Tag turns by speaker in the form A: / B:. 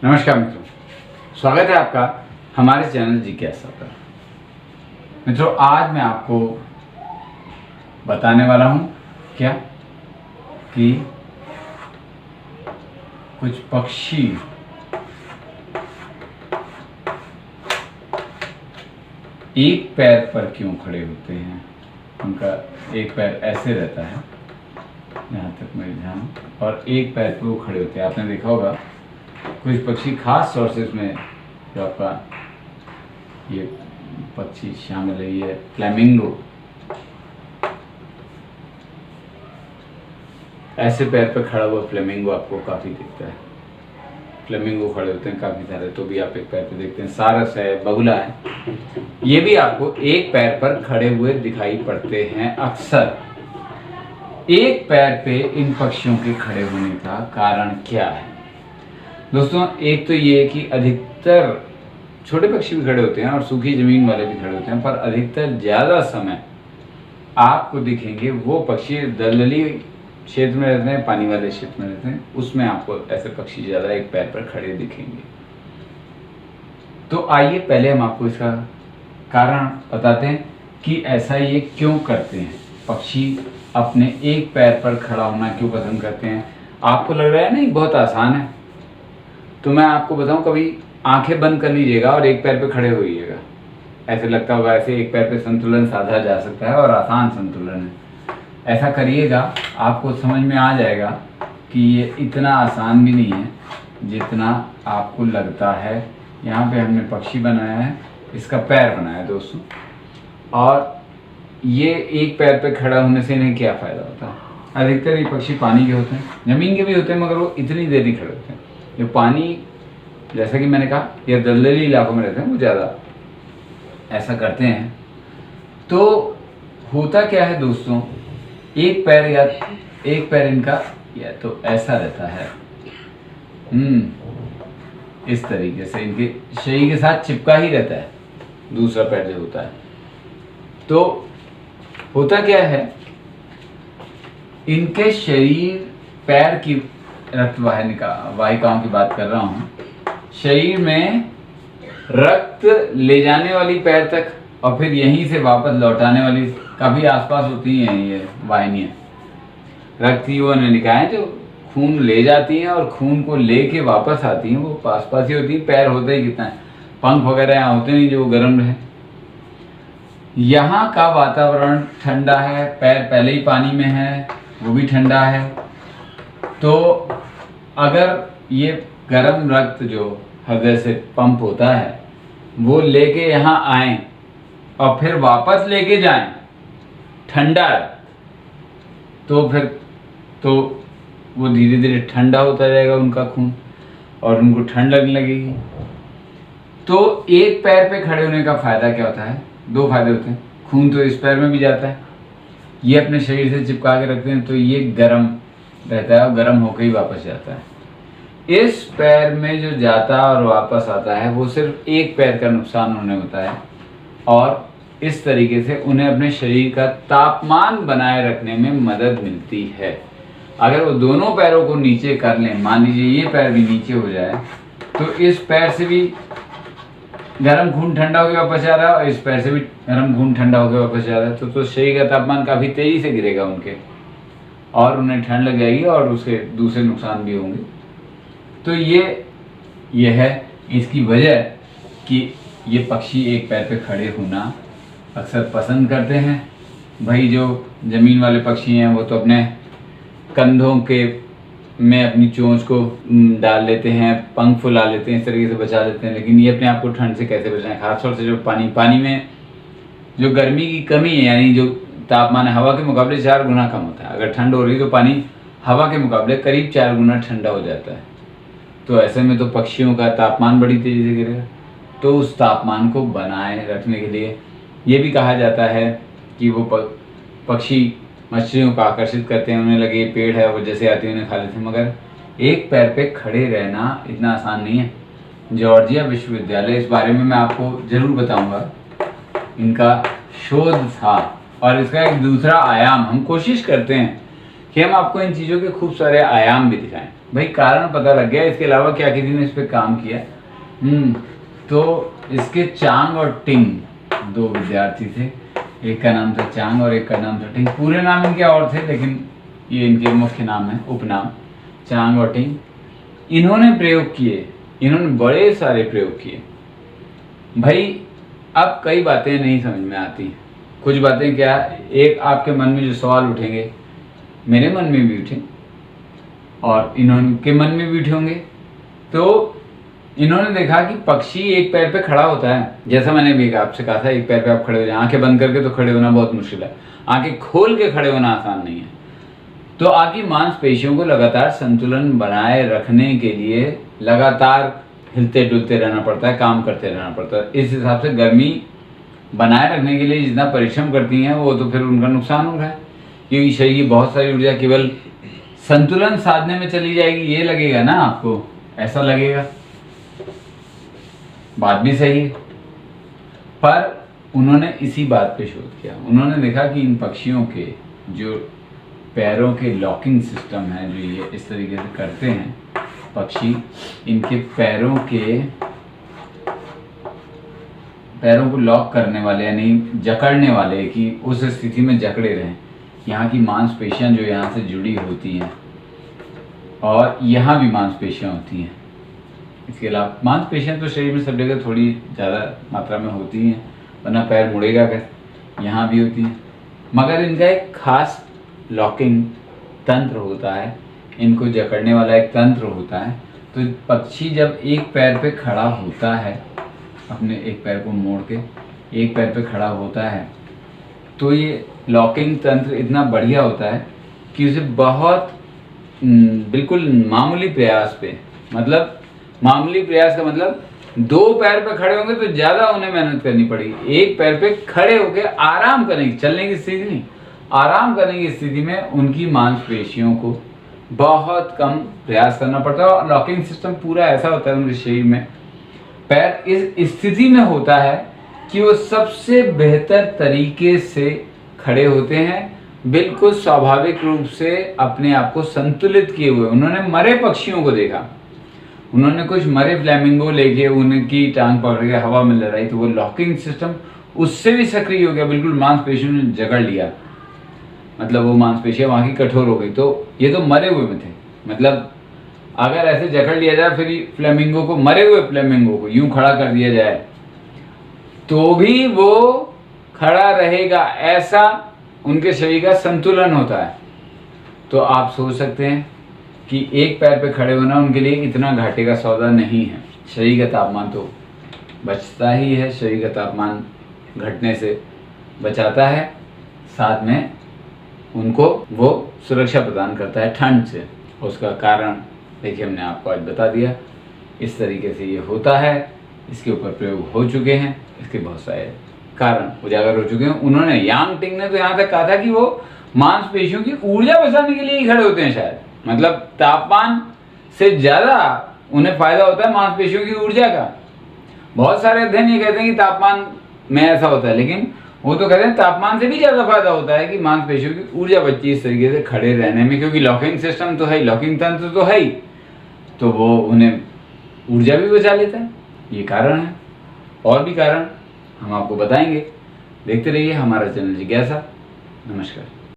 A: नमस्कार मित्रों, स्वागत है आपका हमारे चैनल जिज्ञासा पर। मित्रों, आज मैं आपको बताने वाला हूँ क्या कि कुछ पक्षी एक पैर पर क्यों खड़े होते हैं। उनका एक पैर ऐसे रहता है, यहाँ तक मेरे ध्यान, और एक पैर पर वो खड़े होते हैं। आपने देखा होगा कुछ पक्षी खास सोर्सेज में, जो आपका ये पक्षी शामिल है, ये फ्लेमिंगो, ऐसे पैर पर खड़ा हुआ फ्लेमिंगो आपको काफ़ी दिखता है। फ्लेमिंगो खड़े होते हैं काफ़ी सारे, तो भी आप एक पैर पे देखते हैं। सारस है, बगुला है, ये भी आपको एक पैर पर खड़े हुए दिखाई पड़ते हैं अक्सर। एक पैर पे इन पक्षियों के खड़े होने का कारण क्या है दोस्तों? एक तो ये है कि अधिकतर छोटे पक्षी भी खड़े होते हैं और सूखी जमीन वाले भी खड़े होते हैं, पर अधिकतर ज़्यादा समय आपको दिखेंगे वो पक्षी दलदली क्षेत्र में रहते हैं, पानी वाले क्षेत्र में रहते हैं, उसमें आपको ऐसे पक्षी ज़्यादा एक पैर पर खड़े दिखेंगे। तो आइए पहले हम आपको इसका कारण बताते हैं कि ऐसा ये क्यों करते हैं। पक्षी अपने एक पैर पर खड़ा होना क्यों पसंद करते हैं? आपको लग रहा है ना ये बहुत आसान है, तो मैं आपको बताऊं, कभी आंखें बंद कर लीजिएगा और एक पैर पे खड़े होइएगा। ऐसे लगता होगा ऐसे एक पैर पे संतुलन साधा जा सकता है और आसान संतुलन है। ऐसा करिएगा, आपको समझ में आ जाएगा कि ये इतना आसान भी नहीं है जितना आपको लगता है। यहाँ पे हमने पक्षी बनाया है, इसका पैर बनाया है दोस्तों, और ये एक पैर पे खड़ा होने से इन्हें क्या फ़ायदा होता है? अधिकतर ये पक्षी पानी के होते हैं, ज़मीन के भी होते हैं, मगर वो इतनी देर नहीं खड़े होते हैं। जो पानी, जैसा कि मैंने कहा, या दलदली इलाकों में रहते हैं, वो ज़्यादा ऐसा करते हैं। तो होता क्या है दोस्तों, एक पैर इनका या तो ऐसा रहता है, इस तरीके से इनके शरीर के साथ चिपका ही रहता है दूसरा पैर जो होता है। तो होता क्या है, इनके शरीर, पैर की रक्त वाहिकाओं की बात कर रहा हूँ, शरीर में रक्त ले जाने वाली पैर तक और फिर यहीं से वापस लौटाने वाली काफ़ी आसपास होती हैं ये वाहिनियाँ। रक्त की वो निकायें जो खून ले जाती हैं और खून को लेके वापस आती हैं, वो पास पास ही होती हैं। पैर होता ही कितना है, पंख वगैरह यहाँ होते नहीं जो गर्म रहे। यहाँ का वातावरण ठंडा है, पैर पहले ही पानी में है, वो भी ठंडा है। तो अगर ये गर्म रक्त जो हृदय से पंप होता है वो लेके यहाँ आए और फिर वापस लेके जाएं ठंडा रक्त, तो फिर तो वो धीरे धीरे ठंडा होता जाएगा उनका खून, और उनको ठंड लगने लगेगी। तो एक पैर पे खड़े होने का फ़ायदा क्या होता है? दो फायदे होते हैं। खून तो इस पैर में भी जाता है, ये अपने शरीर से चिपका के रखते हैं, तो ये गर्म रहता है और गर्म होकर ही वापस जाता है। इस पैर में जो जाता और वापस आता है वो सिर्फ एक पैर का नुकसान होने होता है, और इस तरीके से उन्हें अपने शरीर का तापमान बनाए रखने में मदद मिलती है। अगर वो दोनों पैरों को नीचे कर लें, मान लीजिए ये पैर भी नीचे हो जाए, तो इस पैर से भी गर्म खून ठंडा होकर वापस जा रहा है और इस पैर से भी गर्म खून ठंडा होकर वापस जा रहा है, तो शरीर का तापमान काफ़ी तेज़ी से गिरेगा उनके, और उन्हें ठंड लग जाएगी और उसके दूसरे नुकसान भी होंगे। तो ये है इसकी वजह कि ये पक्षी एक पैर पे खड़े होना अक्सर पसंद करते हैं। भाई जो ज़मीन वाले पक्षी हैं वो तो अपने कंधों के में अपनी चोंच को डाल लेते हैं, पंख फुला लेते हैं, इस तरीके से बचा लेते हैं, लेकिन ये अपने आप को ठंड से कैसे बचाएं? खासतौर से जो पानी में जो गर्मी की कमी है, यानी जो तापमान हवा के मुकाबले 4 गुना कम होता है। अगर ठंड हो रही है तो पानी हवा के मुकाबले करीब 4 गुना ठंडा हो जाता है। तो ऐसे में तो पक्षियों का तापमान बड़ी तेज़ी से गिरेगा। तो उस तापमान को बनाए रखने के लिए ये भी कहा जाता है कि वो पक्षी मछलियों को आकर्षित करते हैं, उन्हें लगे पेड़ है वो जैसे आती है उन्हें खा लेते हैं। मगर एक पैर पे खड़े रहना इतना आसान नहीं है। जॉर्जिया विश्वविद्यालय, इस बारे में मैं आपको ज़रूर बताऊंगा, इनका शोध था, और इसका एक दूसरा आयाम हम कोशिश करते हैं कि हम आपको इन चीज़ों के खूब सारे आयाम भी दिखाएं। भाई कारण पता लग गया, इसके अलावा क्या किसी ने इस पर काम किया। तो इसके चांग और टिंग 2 विद्यार्थी थे, एक का नाम था चांग और एक का नाम था टिंग। पूरे नाम इनके और थे, लेकिन ये इनके मुख्य नाम है, उपनाम चांग और टिंग। इन्होंने प्रयोग किए, इन्होंने बड़े सारे प्रयोग किए। भाई अब कई बातें नहीं समझ में आती, कुछ बातें क्या, एक आपके मन में जो सवाल उठेंगे मेरे मन में भी उठे और इन्होंने मन में भी उठे होंगे। तो इन्होंने देखा कि पक्षी एक पैर पे खड़ा होता है, जैसा मैंने भी आपसे कहा था, एक पैर पे आप खड़े हो जाए, आंखें बंद करके तो खड़े होना बहुत मुश्किल है, आंखें खोल के खड़े होना आसान नहीं है। तो आपकी मांसपेशियों को लगातार संतुलन बनाए रखने के लिए लगातार हिलते डुलते रहना पड़ता है, काम करते रहना पड़ता है। इस हिसाब से गर्मी बनाए रखने के लिए जितना परिश्रम करती हैं वो तो फिर उनका नुकसान हो रहा है, क्योंकि शरीर की बहुत सारी ऊर्जा केवल संतुलन साधने में चली जाएगी, ये लगेगा ना आपको, ऐसा लगेगा। बात भी सही है, पर उन्होंने इसी बात पे शोध किया। उन्होंने देखा कि इन पक्षियों के जो पैरों के लॉकिंग सिस्टम है, जो ये इस तरीके से करते हैं पक्षी, इनके पैरों को लॉक करने वाले यानी जकड़ने वाले कि उस स्थिति में जकड़े रहें, यहाँ की मांसपेशियाँ जो यहाँ से जुड़ी होती हैं और यहाँ भी मांसपेशियाँ होती हैं। इसके अलावा मांसपेशियाँ तो शरीर में सब जगह थोड़ी ज़्यादा मात्रा में होती हैं, वरना पैर मुड़ेगा कैसे, यहाँ भी होती हैं, मगर इनका एक खास लॉकिंग तंत्र होता है, इनको जकड़ने वाला एक तंत्र होता है। तो पक्षी जब एक पैर पे खड़ा होता है, अपने एक पैर को मोड़ के एक पैर पे खड़ा होता है, तो ये लॉकिंग तंत्र इतना बढ़िया होता है कि उसे बहुत बिल्कुल मामूली प्रयास पे, मतलब मामूली प्रयास का मतलब 2 पैर पे खड़े होंगे तो ज़्यादा उन्हें मेहनत करनी पड़ेगी, एक पैर पे खड़े होकर आराम करने की, चलने की स्थिति नहीं, आराम करने की स्थिति में उनकी मांसपेशियों को बहुत कम प्रयास करना पड़ता है। और लॉकिंग सिस्टम पूरा ऐसा होता है उनके शरीर में, पैर इस स्थिति में होता है कि वो सबसे बेहतर तरीके से खड़े होते हैं, बिल्कुल स्वाभाविक रूप से अपने आप को संतुलित किए हुए। उन्होंने मरे पक्षियों को देखा, उन्होंने कुछ मरे फ्लैमिंगो लेके उनकी टांग पकड़ के हवा में लड़ाई, तो वो लॉकिंग सिस्टम उससे भी सक्रिय हो गया, बिल्कुल मांसपेशियों ने जकड़ लिया, मतलब वो मांसपेशियां वहाँ की कठोर हो गई। तो ये तो मरे हुए में थे, मतलब अगर ऐसे जकड़ लिया जाए फिर फ्लेमिंगो को, मरे हुए फ्लेमिंगो को यूं खड़ा कर दिया जाए तो भी वो खड़ा रहेगा, ऐसा उनके शरीर का संतुलन होता है। तो आप सोच सकते हैं कि एक पैर पे खड़े होना उनके लिए इतना घाटे का सौदा नहीं है। शरीर का तापमान तो बचता ही है, शरीर का तापमान घटने से बचाता है, साथ में उनको वो सुरक्षा प्रदान करता है ठंड से। उसका कारण देखिए हमने आपको आज बता दिया, इस तरीके से ये होता है, इसके ऊपर प्रयोग हो चुके हैं, इसके बहुत सारे कारण उजागर हो चुके हैं। उन्होंने यांग टिंग ने तो यहाँ तक कहा था कि वो मांसपेशियों की ऊर्जा बचाने के लिए ही खड़े होते हैं शायद, मतलब तापमान से ज़्यादा उन्हें फायदा होता है मांसपेशियों की ऊर्जा का। बहुत सारे अध्ययन ये कहते हैं कि तापमान में ऐसा होता है, लेकिन वो तो कहते हैं तापमान से भी ज़्यादा फायदा होता है कि मांसपेशियों की ऊर्जा बची इस तरीके से खड़े रहने में, क्योंकि लॉकिंग सिस्टम तो है, लॉकिंग तंत्र तो है ही, तो वो उन्हें ऊर्जा भी बचा लेता है। ये कारण है, और भी कारण हम आपको बताएंगे। देखते रहिए हमारा चैनल जिज्ञासा। नमस्कार।